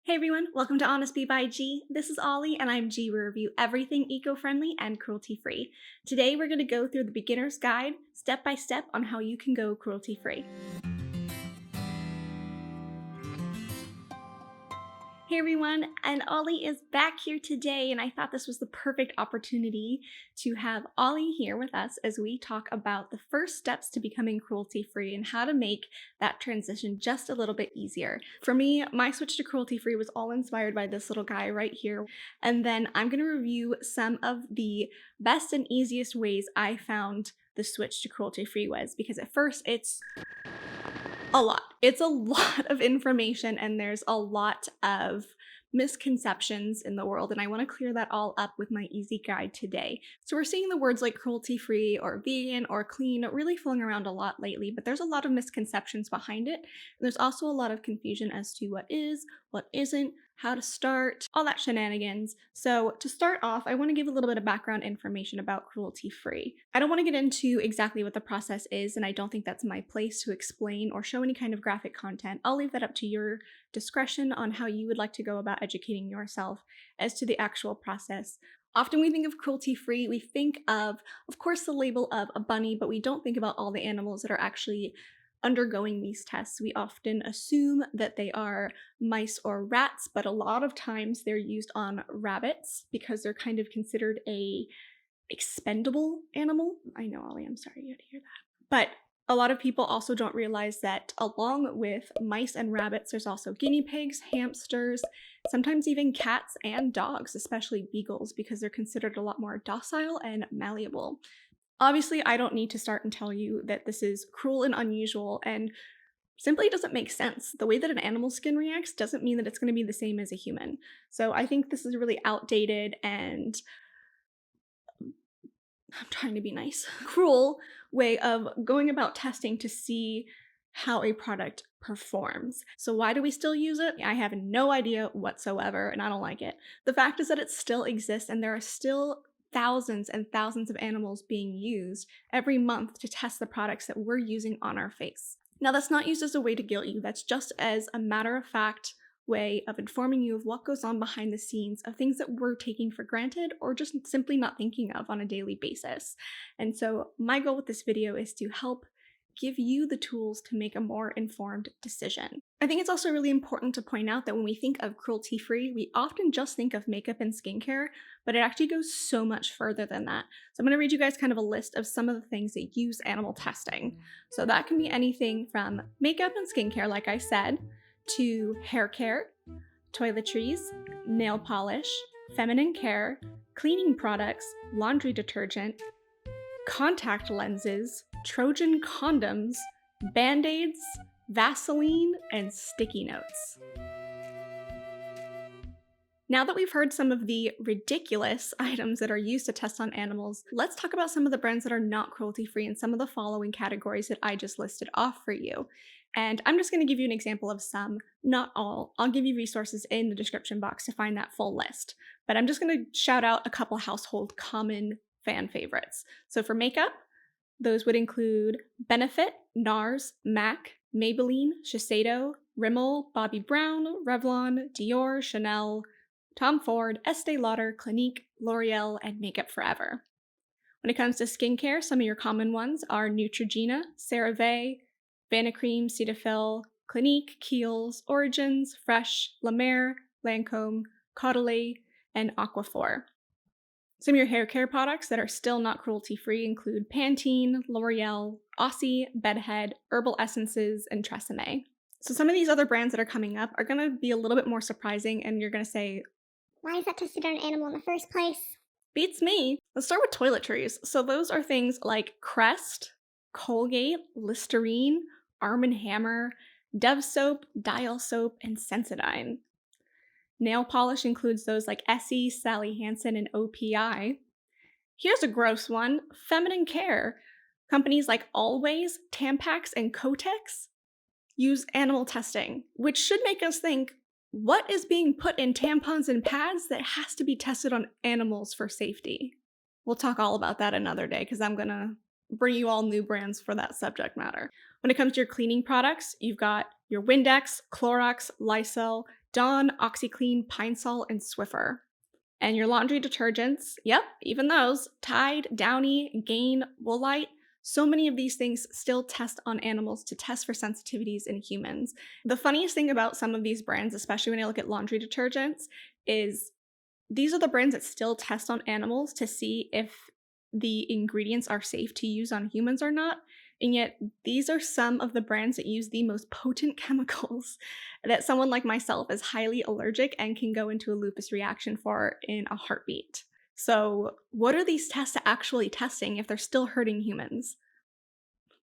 Hey everyone, welcome to Honest Bee by G. This is Ollie, and I'm G. We review everything eco-friendly and cruelty-free. Today we're going to go through the beginner's guide, step by step, on how you can go cruelty-free. Hey everyone, and Ollie is back here today, and I thought this was the perfect opportunity to have Ollie here with us as we talk about the first steps to becoming cruelty-free and how to make that transition just a little bit easier. For me, my switch to cruelty-free was all inspired by this little guy right here, and then I'm going to review some of the best and easiest ways I found the switch to cruelty-free was, because at first it's a lot. It's a lot of information and there's a lot of misconceptions in the world, and I want to clear that all up with my easy guide today. So we're seeing the words like cruelty-free or vegan or clean really flowing around a lot lately, but there's a lot of misconceptions behind it. There's also a lot of confusion as to what is, what isn't, how to start, all that shenanigans. So to start off, I want to give a little bit of background information about cruelty-free. I don't want to get into exactly what the process is, and I don't think that's my place to explain or show any kind of graphic content. I'll leave that up to your discretion on how you would like to go about educating yourself as to the actual process. Often we think of cruelty-free, we think of course, the label of a bunny, but we don't think about all the animals that are actually undergoing these tests. We often assume that they are mice or rats, but a lot of times they're used on rabbits because they're kind of considered a expendable animal. I know, Ollie, I'm sorry you had to hear that. But a lot of people also don't realize that along with mice and rabbits, there's also guinea pigs, hamsters, sometimes even cats and dogs, especially beagles, because they're considered a lot more docile and malleable. Obviously, I don't need to start and tell you that this is cruel and unusual and simply doesn't make sense. The way that an animal skin reacts doesn't mean that it's going to be the same as a human. So I think this is really outdated and, I'm trying to be nice, cruel way of going about testing to see how a product performs. So why do we still use it? I have no idea whatsoever, and I don't like it. The fact is that it still exists, and there are still thousands and thousands of animals being used every month to test the products that we're using on our face. Now, that's not used as a way to guilt you. That's just as a matter of fact way of informing you of what goes on behind the scenes of things that we're taking for granted or just simply not thinking of on a daily basis. And so my goal with this video is to help give you the tools to make a more informed decision. I think it's also really important to point out that when we think of cruelty-free, we often just think of makeup and skincare, but it actually goes so much further than that. So I'm going to read you guys kind of a list of some of the things that use animal testing. So that can be anything from makeup and skincare, like I said, to hair care, toiletries, nail polish, feminine care, cleaning products, laundry detergent, contact lenses, Trojan condoms, Band-Aids, Vaseline, and sticky notes. Now that we've heard some of the ridiculous items that are used to test on animals, let's talk about some of the brands that are not cruelty-free in some of the following categories that I just listed off for you. And I'm just going to give you an example of some, not all. I'll give you resources in the description box to find that full list. But I'm just going to shout out a couple household common fan favorites. So for makeup, those would include Benefit, NARS, MAC, Maybelline, Shiseido, Rimmel, Bobbi Brown, Revlon, Dior, Chanel, Tom Ford, Estee Lauder, Clinique, L'Oreal, and Makeup Forever. When it comes to skincare, some of your common ones are Neutrogena, CeraVe, Vanicream, Cetaphil, Clinique, Kiehl's, Origins, Fresh, La Mer, Lancome, Caudalie, and Aquaphor. Some of your hair care products that are still not cruelty-free include Pantene, L'Oreal, Aussie, Bedhead, Herbal Essences, and Tresemme. So some of these other brands that are coming up are going to be a little bit more surprising, and you're going to say, why is that tested on an animal in the first place? Beats me. Let's start with toiletries. So those are things like Crest, Colgate, Listerine, Arm & Hammer, Dove soap, Dial soap, and Sensodyne. Nail polish includes those like Essie, Sally Hansen, and OPI. Here's a gross one, feminine care. Companies like Always, Tampax, and Kotex use animal testing, which should make us think, what is being put in tampons and pads that has to be tested on animals for safety? We'll talk all about that another day because I'm gonna bring you all new brands for that subject matter. When it comes to your cleaning products, you've got your Windex, Clorox, Lysol, Dawn, OxyClean, Pine Sol, and Swiffer. And your laundry detergents, yep, even those, Tide, Downy, Gain, Woolite, so many of these things still test on animals to test for sensitivities in humans. The funniest thing about some of these brands, especially when I look at laundry detergents, is these are the brands that still test on animals to see if the ingredients are safe to use on humans or not. And yet, these are some of the brands that use the most potent chemicals that someone like myself is highly allergic and can go into a lupus reaction for in a heartbeat. So, what are these tests actually testing if they're still hurting humans?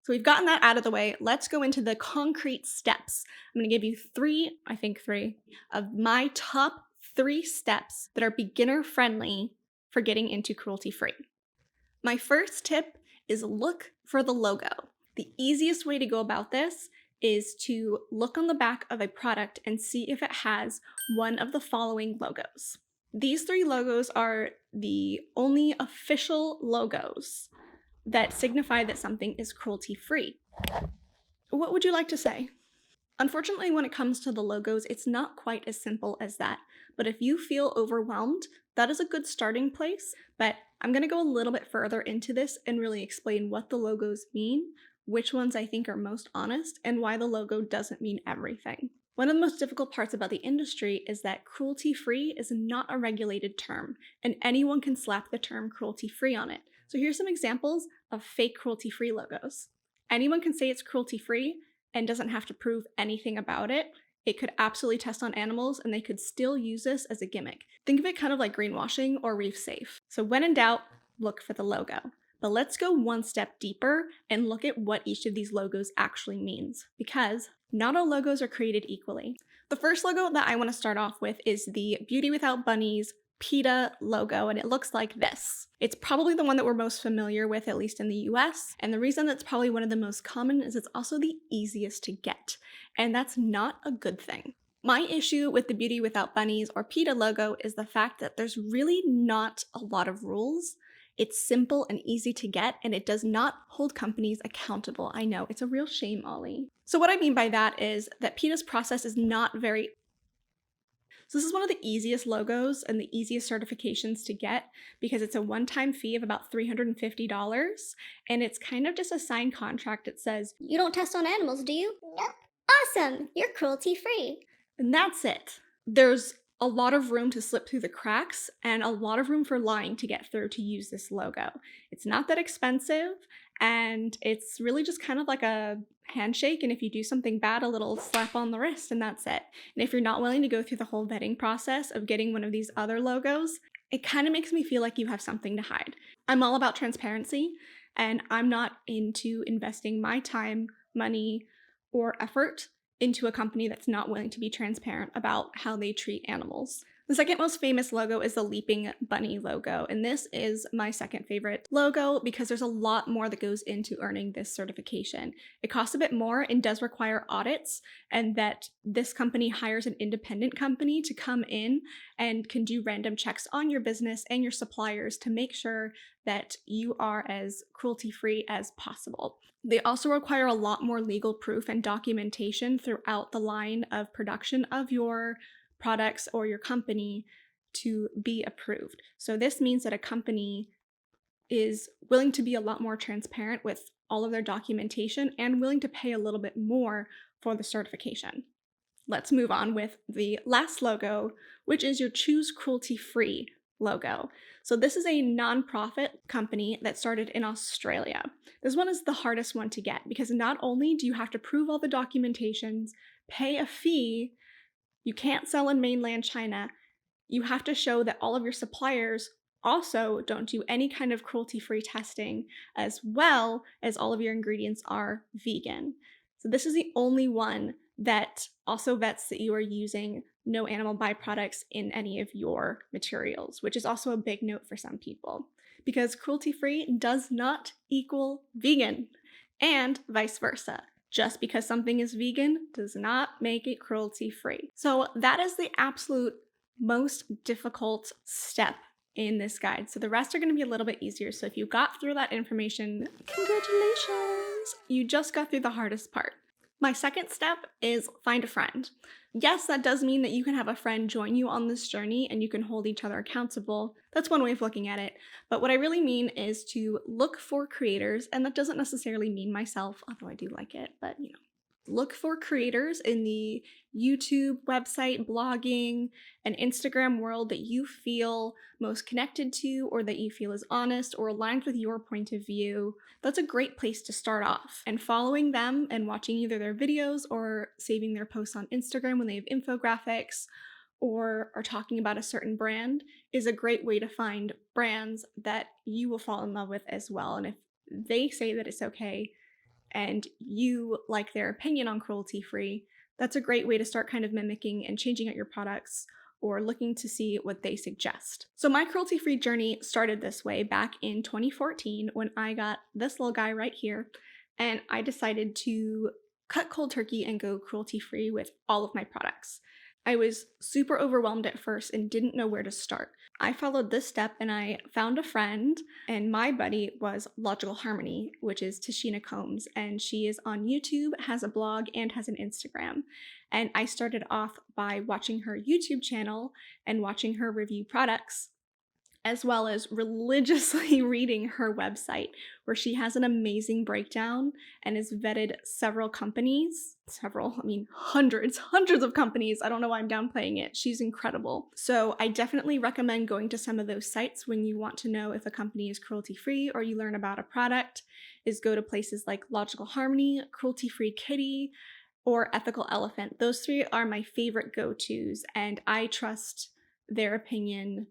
So, we've gotten that out of the way. Let's go into the concrete steps. I'm going to give you three, of my top 3 steps that are beginner friendly for getting into cruelty free. My first tip is look for the logo. The easiest way to go about this is to look on the back of a product and see if it has one of the following logos. These 3 logos are the only official logos that signify that something is cruelty-free. What would you like to say? Unfortunately, when it comes to the logos, it's not quite as simple as that. But if you feel overwhelmed, that is a good starting place. But I'm going to go a little bit further into this and really explain what the logos mean, which ones I think are most honest, and why the logo doesn't mean everything. One of the most difficult parts about the industry is that cruelty-free is not a regulated term, and anyone can slap the term cruelty-free on it. So here's some examples of fake cruelty-free logos. Anyone can say it's cruelty-free and doesn't have to prove anything about it. It could absolutely test on animals and they could still use this as a gimmick. Think of it kind of like greenwashing or reef safe. So when in doubt, look for the logo. But let's go one step deeper and look at what each of these logos actually means, because not all logos are created equally. The first logo that I want to start off with is the Beauty Without Bunnies PETA logo, and it looks like this. It's probably the one that we're most familiar with, at least in the US, and the reason that's probably one of the most common is it's also the easiest to get, and that's not a good thing. My issue with the Beauty Without Bunnies or PETA logo is the fact that there's really not a lot of rules. It's simple and easy to get, and it does not hold companies accountable. I know, it's a real shame, Ollie. So what I mean by that is that PETA's process is not very. So this is one of the easiest logos and the easiest certifications to get because it's a one-time fee of about $350, and it's kind of just a signed contract that says, You don't test on animals, do you? Nope. Awesome! You're cruelty-free. and that's it. There's a lot of room to slip through the cracks and a lot of room for lying to get through to use this logo. It's not that expensive, and it's really just kind of like a handshake, and if you do something bad, a little slap on the wrist, and that's it. And if you're not willing to go through the whole vetting process of getting one of these other logos, it kind of makes me feel like you have something to hide. I'm all about transparency, and I'm not into investing my time, money, or effort into a company that's not willing to be transparent about how they treat animals. The second most famous logo is the Leaping Bunny logo, and this is my second favorite logo because there's a lot more that goes into earning this certification. It costs a bit more and does require audits, and that this company hires an independent company to come in and can do random checks on your business and your suppliers to make sure that you are as cruelty-free as possible. They also require a lot more legal proof and documentation throughout the line of production of your products or your company to be approved. So this means that a company is willing to be a lot more transparent with all of their documentation and willing to pay a little bit more for the certification. Let's move on with the last logo, which is your Choose Cruelty Free logo. So this is a nonprofit company that started in Australia. This one is the hardest one to get because not only do you have to prove all the documentations, pay a fee, you can't sell in mainland China, you have to show that all of your suppliers also don't do any kind of cruelty-free testing, as well as all of your ingredients are vegan. So this is the only one that also vets that you are using no animal byproducts in any of your materials, which is also a big note for some people, because cruelty-free does not equal vegan, and vice versa. Just because something is vegan does not make it cruelty-free. So that is the absolute most difficult step in this guide. So the rest are going to be a little bit easier. So if you got through that information, congratulations! You just got through the hardest part. My second step is find a friend. Yes, that does mean that you can have a friend join you on this journey and you can hold each other accountable. That's one way of looking at it. But what I really mean is to look for creators, and that doesn't necessarily mean myself, although I do like it, but look for creators in the YouTube, website, blogging, and Instagram world that you feel most connected to, or that you feel is honest or aligned with your point of view. That's a great place to start off. And following them and watching either their videos or saving their posts on Instagram when they have infographics or are talking about a certain brand is a great way to find brands that you will fall in love with as well. And if they say that it's okay and you like their opinion on cruelty free, that's a great way to start kind of mimicking and changing out your products or looking to see what they suggest. So my cruelty free journey started this way back in 2014 when I got this little guy right here, and I decided to cut cold turkey and go cruelty free with all of my products. I was super overwhelmed at first and didn't know where to start. I followed this step and I found a friend, and my buddy was Logical Harmony, which is Tashina Combs, and she is on YouTube, has a blog, and has an Instagram. And I started off by watching her YouTube channel and watching her review products, as well as religiously reading her website, where she has an amazing breakdown and has vetted several companies. Hundreds of companies. I don't know why I'm downplaying it. She's incredible. So I definitely recommend going to some of those sites when you want to know if a company is cruelty-free or you learn about a product, is go to places like Logical Harmony, Cruelty-Free Kitty, or Ethical Elephant. Those three are my favorite go-tos, and I trust their opinion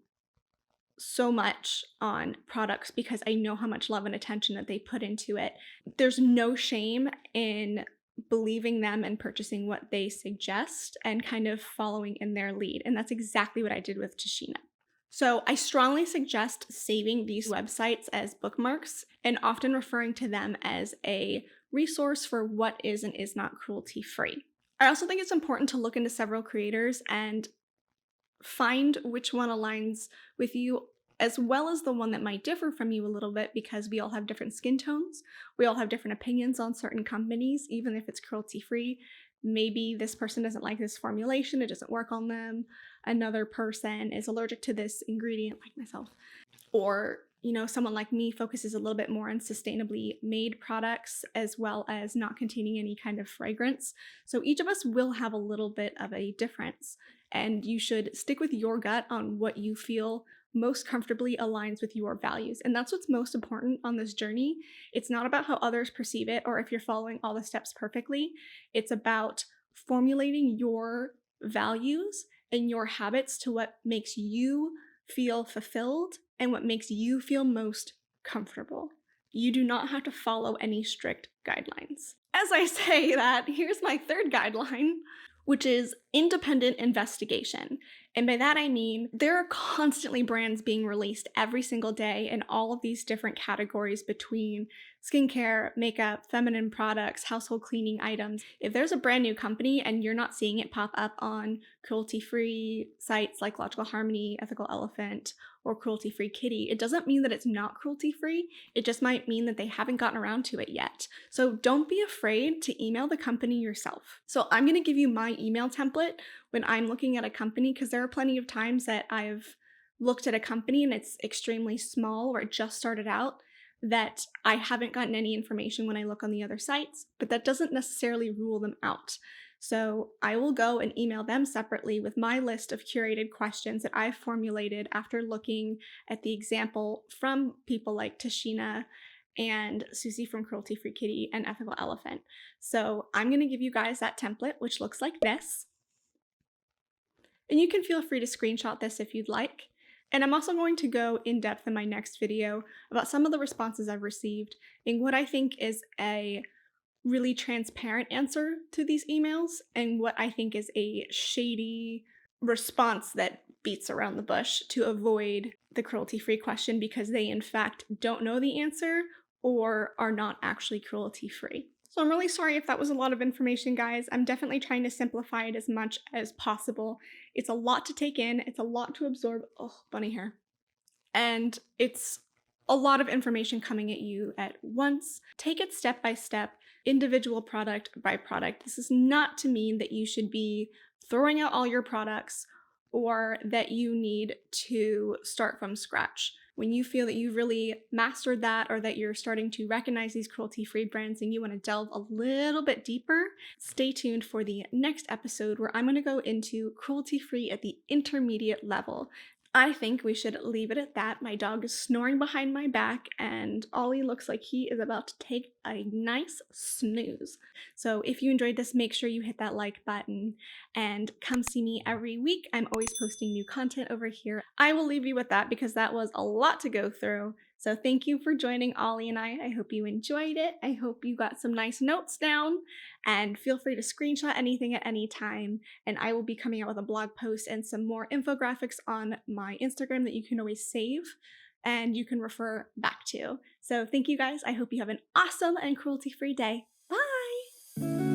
so much on products because I know how much love and attention that they put into it. There's no shame in believing them and purchasing what they suggest and kind of following in their lead. And that's exactly what I did with Tashina. So I strongly suggest saving these websites as bookmarks and often referring to them as a resource for what is and is not cruelty free. I also think it's important to look into several creators and find which one aligns with you, as well as the one that might differ from you a little bit, because we all have different skin tones. We all have different opinions on certain companies, even if it's cruelty free. Maybe this person doesn't like this formulation, it doesn't work on them. Another person is allergic to this ingredient, like myself. Or someone like me focuses a little bit more on sustainably made products as well as not containing any kind of fragrance. So each of us will have a little bit of a difference, and you should stick with your gut on what you feel most comfortably aligns with your values. And that's what's most important on this journey. It's not about how others perceive it or if you're following all the steps perfectly. It's about formulating your values and your habits to what makes you feel fulfilled and what makes you feel most comfortable. You do not have to follow any strict guidelines. As I say that, here's my third guideline, which is independent investigation. And by that I mean there are constantly brands being released every single day in all of these different categories between skincare, makeup, feminine products, household cleaning items. If there's a brand new company and you're not seeing it pop up on cruelty-free sites like Logical Harmony, Ethical Elephant, or Cruelty-Free Kitty, it doesn't mean that it's not cruelty-free. It just might mean that they haven't gotten around to it yet. So don't be afraid to email the company yourself. So I'm going to give you my email template when I'm looking at a company, because there are plenty of times that I've looked at a company and it's extremely small or it just started out, that I haven't gotten any information when I look on the other sites, but that doesn't necessarily rule them out. So I will go and email them separately with my list of curated questions that I've formulated after looking at the example from people like Tashina and Susie from Cruelty-Free Kitty and Ethical Elephant. So I'm going to give you guys that template, which looks like this. And you can feel free to screenshot this if you'd like. And I'm also going to go in depth in my next video about some of the responses I've received and what I think is a really transparent answer to these emails and what I think is a shady response that beats around the bush to avoid the cruelty-free question because they in fact don't know the answer or are not actually cruelty-free. So I'm really sorry if that was a lot of information, guys. I'm definitely trying to simplify it as much as possible. It's a lot to take in. It's a lot to absorb. Oh, bunny hair. And it's a lot of information coming at you at once. Take it step by step. individual product by product. This is not to mean that you should be throwing out all your products or that you need to start from scratch. When you feel that you've really mastered that, or that you're starting to recognize these cruelty-free brands and you want to delve a little bit deeper, stay tuned for the next episode where I'm going to go into cruelty-free at the intermediate level. I think we should leave it at that. My dog is snoring behind my back, and Ollie looks like he is about to take a nice snooze. So if you enjoyed this, make sure you hit that like button and come see me every week. I'm always posting new content over here. I will leave you with that because that was a lot to go through. So thank you for joining Ollie and I hope you enjoyed it. I hope you got some nice notes down, and feel free to screenshot anything at any time. And I will be coming out with a blog post and some more infographics on my Instagram that you can always save and you can refer back to. So thank you guys. I hope you have an awesome and cruelty-free day. Bye!